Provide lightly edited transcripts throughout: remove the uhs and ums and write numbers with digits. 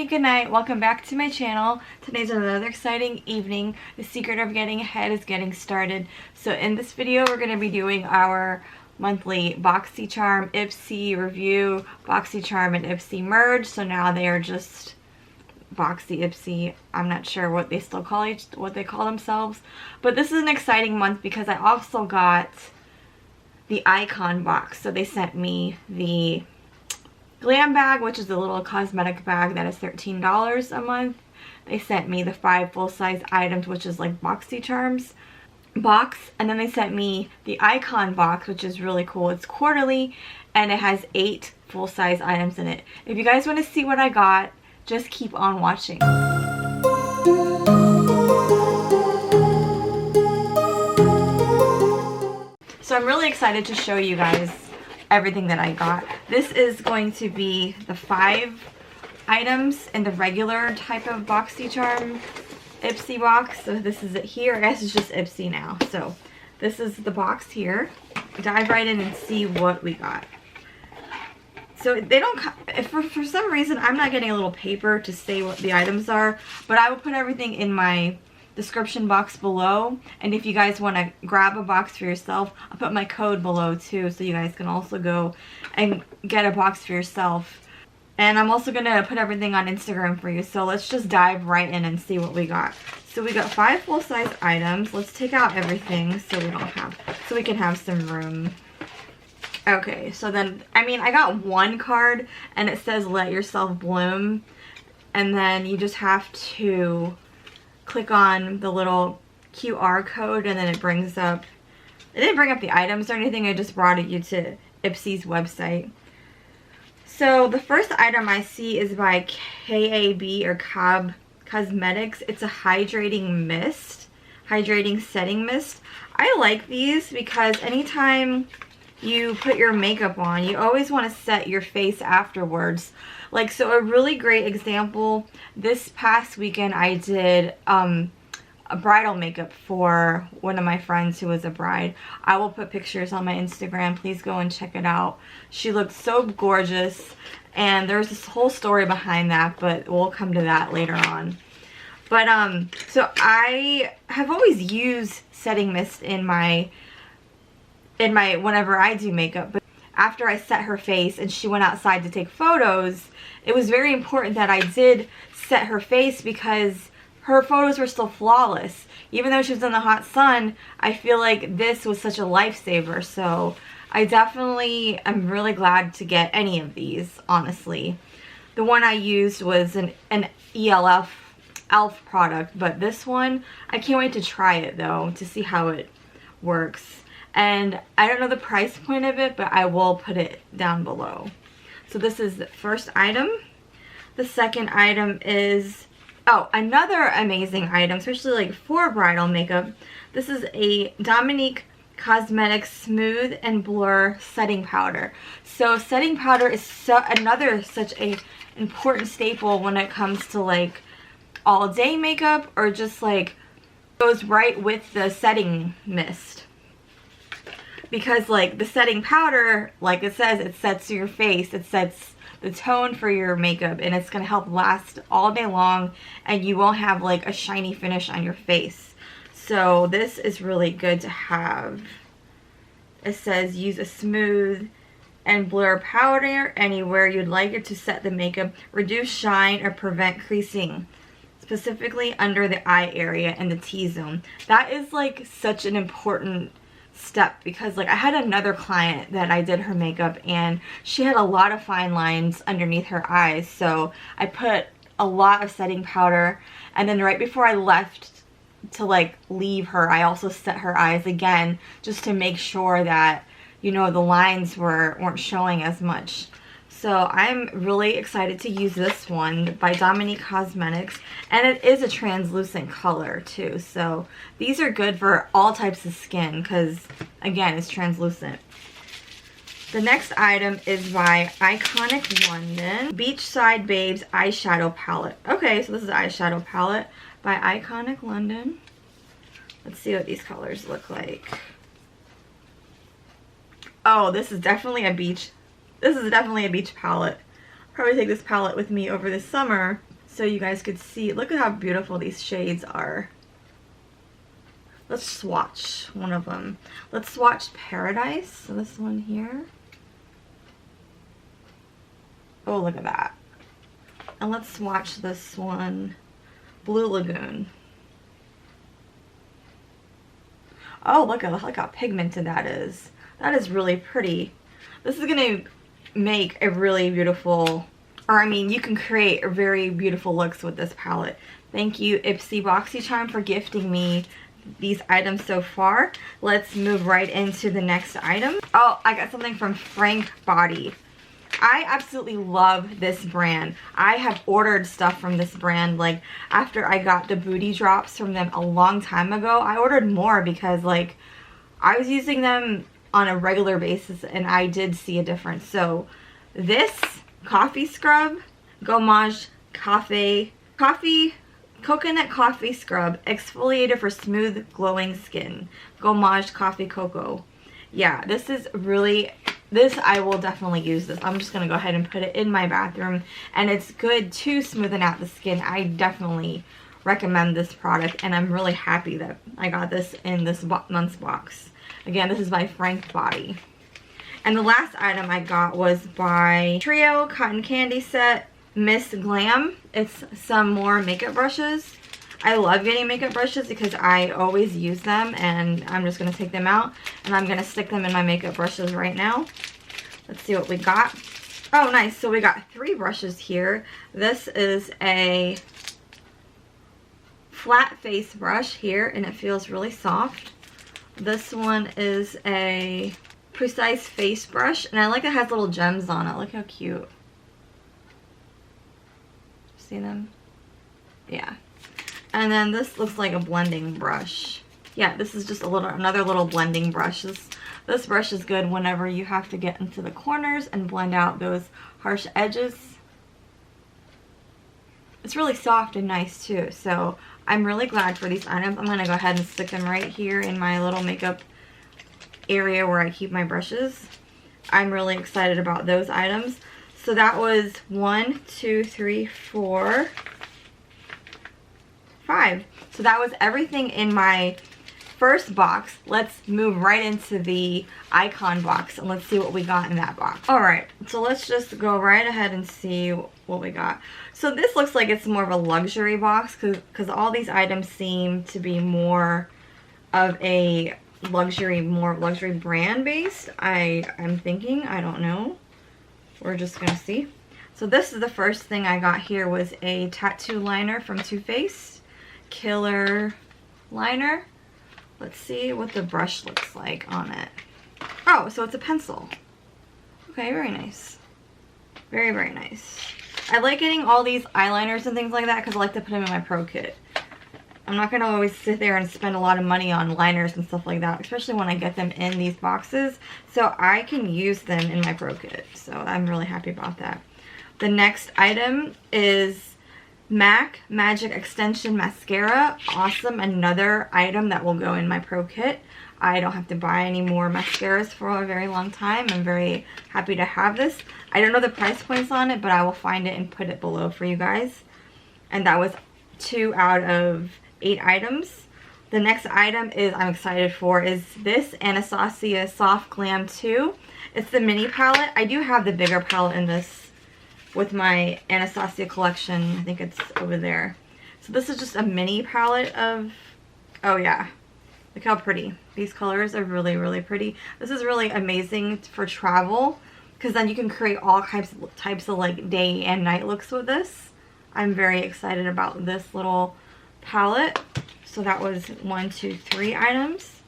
good night. Welcome back to my channel. Today's another exciting evening. The secret of getting ahead is getting started. So in this video, we're going to be doing our monthly BoxyCharm IPSY review. BoxyCharm and IPSY merge, so now they are just Boxy IPSY. I'm not sure what they still call what they call themselves, but this is an exciting month because I also got the icon box. So they sent me the Glam bag, which is a little cosmetic bag that is $13 a month. They sent me the 5 full-size items, which is like BoxyCharm's box, and then they sent me the icon box, which is really cool. It's quarterly and it has 8 full-size items in it. If you guys want to see what I got, just keep on watching. So I'm really excited to show you guys everything that I got. This is going to be the 5 items in the regular type of BoxyCharm IPSY box. So this is it here. I guess it's just IPSY now. So this is the box here. Dive right in and see what we got. So they don't, for some reason I'm not getting a little paper to say what the items are, but I will put everything in my description box below, and if you guys want to grab a box for yourself, I'll put my code below too, so you guys can also go and get a box for yourself. And I'm also going to put everything on Instagram for you, so let's just dive right in and see what we got. So we got 5 full-size items. Let's take out everything so we can have some room. Okay, so then, I got one card and it says let yourself bloom, and then you just have to click on the little QR code and then it brings up, it didn't bring up the items or anything, it just brought you to IPSY's website. So the first item I see is by KAB or KAB Cosmetics. It's a hydrating setting mist. I like these because anytime you put your makeup on, you always want to set your face afterwards. Like, so a really great example, this past weekend I did a bridal makeup for one of my friends who was a bride. I will put pictures on my Instagram. Please go and check it out. She looked so gorgeous, and there's this whole story behind that, but we'll come to that later on. But so I have always used setting mist in my whenever I do makeup, but after I set her face and she went outside to take photos, it was very important that I did set her face because her photos were still flawless. Even though she was in the hot sun, I feel like this was such a lifesaver. So I definitely am really glad to get any of these, honestly. The one I used was an ELF product, but this one, I can't wait to try it though, to see how it works. And I don't know the price point of it, but I will put it down below. So this is the first item. The second item is, oh, another amazing item, especially like for bridal makeup. This is a Dominique Cosmetics Smooth and Blur Setting Powder. So setting powder is such a important staple when it comes to like all day makeup, or just like goes right with the setting mist. Because like the setting powder, like it says, it sets your face, it sets the tone for your makeup, and it's going to help last all day long, and you won't have like a shiny finish on your face. So this is really good to have. It says use a smooth and blur powder anywhere you'd like it to set the makeup, reduce shine or prevent creasing, specifically under the eye area and the T-zone. That is like such an important step, because like I had another client that I did her makeup and she had a lot of fine lines underneath her eyes, so I put a lot of setting powder, and then right before I left to like leave her, I also set her eyes again just to make sure that, you know, the lines weren't showing as much. So I'm really excited to use this one by Dominique Cosmetics, and it is a translucent color too. So these are good for all types of skin because, again, it's translucent. The next item is by Iconic London Beachside Babes Eyeshadow Palette. Okay, so this is the eyeshadow palette by Iconic London. Let's see what these colors look like. Oh, this is definitely a beach. This is definitely a beach palette. Probably take this palette with me over the summer. so you guys could see. Look at how beautiful these shades are. Let's swatch one of them. Let's swatch Paradise. So this one here. Oh, look at that. And let's swatch this one, Blue Lagoon. Oh, look how pigmented that is. That is really pretty. This is gonna make a really beautiful, or I mean, you can create very beautiful looks with this palette. Thank you, IPSY BoxyCharm, for gifting me these items so far. Let's move right into the next item. Oh, I got something from Frank Body. I absolutely love this brand. I have ordered stuff from this brand, like, after I got the booty drops from them a long time ago. I ordered more because, like, I was using them on a regular basis and I did see a difference. So this coffee scrub, Gommage Coconut Coffee Scrub, exfoliator for smooth glowing skin, Gommage Coffee Cocoa. Yeah, this is really, I will definitely use this. I'm just gonna go ahead and put it in my bathroom, and it's good to smoothen out the skin. I definitely recommend this product, and I'm really happy that I got this in this month's box. Again, this is by Frank Body. And the last item I got was by Trio Cotton Candy Set, Miss Glam. It's some more makeup brushes. I love getting makeup brushes because I always use them, and I'm just going to take them out and I'm going to stick them in my makeup brushes right now. Let's see what we got. Oh, nice. So we got 3 brushes here. This is a flat face brush here, and it feels really soft. This one is a precise face brush, and I like it has little gems on it. Look how cute. See them? Yeah. And then this looks like a blending brush. Yeah, this is just another little blending brush. This brush is good whenever you have to get into the corners and blend out those harsh edges. It's really soft and nice too, so I'm really glad for these items. I'm going to go ahead and stick them right here in my little makeup area where I keep my brushes. I'm really excited about those items. So that was 1, 2, 3, 4, 5. So that was everything in my first box. Let's move right into the icon box and let's see what we got in that box. Alright, so let's just go right ahead and see what we got. So this looks like it's more of a luxury box because all these items seem to be more of a more luxury brand based. I'm thinking, I don't know. We're just gonna see. So this is the first thing I got here, was a tattoo liner from Too Faced. Killer liner. Let's see what the brush looks like on it. Oh, so it's a pencil. Okay, very nice. Very, very nice. I like getting all these eyeliners and things like that because I like to put them in my pro kit. I'm not going to always sit there and spend a lot of money on liners and stuff like that, especially when I get them in these boxes. So I can use them in my pro kit. So I'm really happy about that. The next item is MAC Magic Extension Mascara. Awesome. Another item that will go in my pro kit. I don't have to buy any more mascaras for a very long time. I'm very happy to have this. I don't know the price points on it, but I will find it and put it below for you guys. And that was 2 out of 8 items. The next item I'm excited for is this Anastasia Soft Glam 2. It's the mini palette. I do have the bigger palette in this with my Anastasia collection. I think it's over there. So this is just a mini palette of, oh yeah, look how pretty. These colors are really, really pretty. This is really amazing for travel because then you can create all types of like day and night looks with this. I'm very excited about this little palette. So that was 1, 2, 3 items.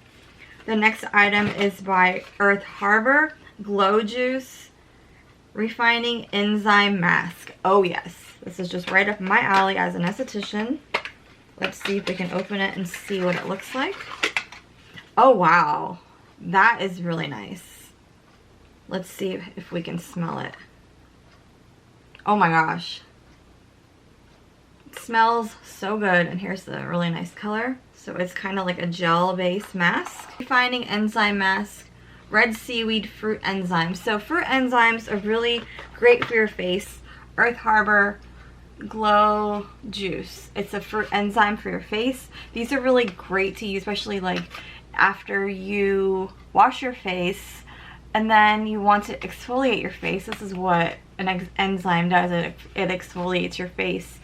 The next item is by Earth Harbor Glow Juice Refining Enzyme Mask. Oh yes, this is just right up my alley as an esthetician. Let's see if we can open it and see what it looks like. Oh wow, that is really nice. Let's see if we can smell it. Oh my gosh. It smells so good, and here's the really nice color. So it's kind of like a gel-based mask. Refining Enzyme Mask, Red Seaweed Fruit Enzymes. So fruit enzymes are really great for your face. Earth Harbor Glow Juice. It's a enzyme for your face. These are really great to use, especially like after you wash your face and then you want to exfoliate your face. This is what an enzyme does. It exfoliates your face.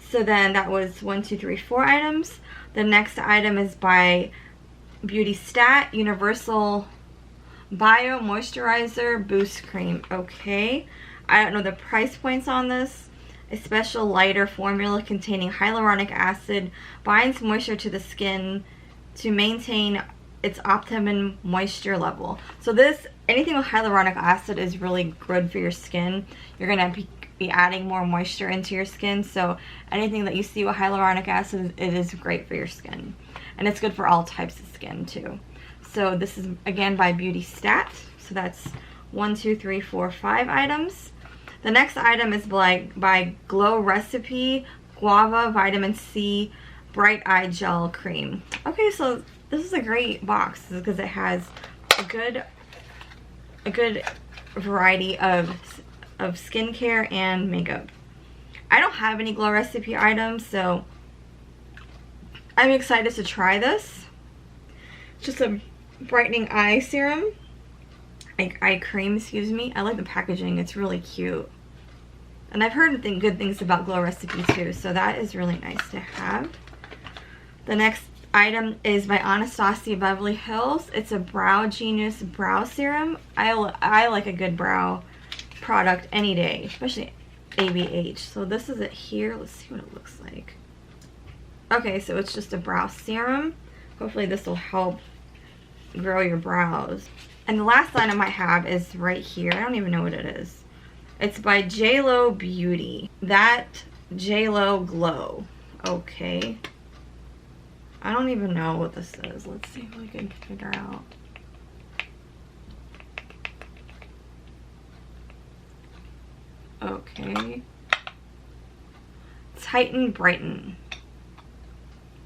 So then that was 1, 2, 3, 4 items. The next item is by Beauty Stat Universal Bio Moisturizer Boost Cream. Okay, I don't know the price points on this. A special lighter formula containing hyaluronic acid binds moisture to the skin to maintain its optimum moisture level. So this, anything with hyaluronic acid is really good for your skin. You're gonna be adding more moisture into your skin, so anything that you see with hyaluronic acid, it is great for your skin. And it's good for all types of skin too. So this is again by Beauty Stat. So that's 1, 2, 3, 4, 5 items. The next item is by Glow Recipe Guava Vitamin C Bright Eye Gel Cream. Okay, so this is a great box because it has a good variety of skincare and makeup. I don't have any Glow Recipe items, so I'm excited to try this. It's just a brightening eye serum, like eye cream, excuse me. I like the packaging, it's really cute. And I've heard good things about Glow Recipe too, so that is really nice to have. The next item is by Anastasia Beverly Hills. It's a Brow Genius Brow Serum. I like a good brow product any day, especially ABH. So this is it here. Let's see what it looks like. Okay, so it's just a brow serum. Hopefully this will help grow your brows. And the last item I have is right here. I don't even know what it is. It's by JLo Beauty. That JLo Glow. Okay. I don't even know what this is. Let's see if we can figure out. Okay. Tighten Brighten.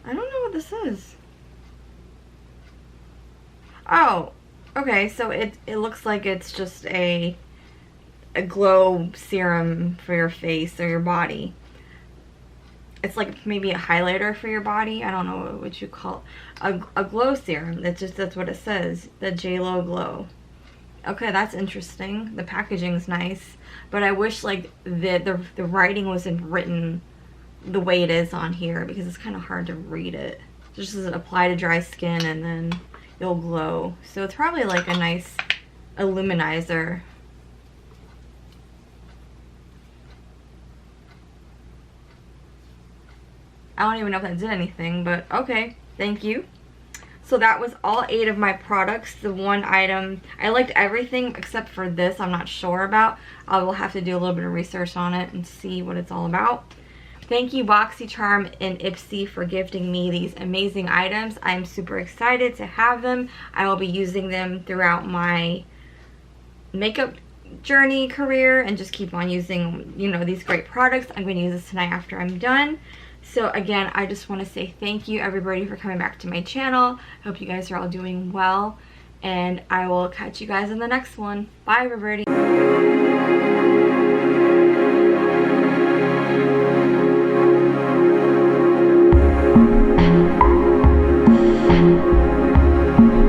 I don't know what this is. Oh, okay, so it looks like it's just a glow serum for your face or your body. It's like maybe a highlighter for your body. I don't know what you call it. A glow serum. That's what it says. The JLo Glow. Okay, that's interesting. The packaging's nice, but I wish like the writing wasn't written the way it is on here because it's kind of hard to read it. It just says apply to dry skin and then you'll glow. So it's probably like a nice illuminizer. I don't even know if that did anything, but okay, thank you. So that was all 8 of my products. The one item, I liked everything except for this, I'm not sure about. I will have to do a little bit of research on it and see what it's all about. Thank you BoxyCharm and IPSY for gifting me these amazing items. I'm super excited to have them. I will be using them throughout my makeup journey career and just keep on using, you know, these great products. I'm going to use this tonight after I'm done. So again, I just want to say thank you everybody for coming back to my channel. I hope you guys are all doing well, and I will catch you guys in the next one. Bye everybody.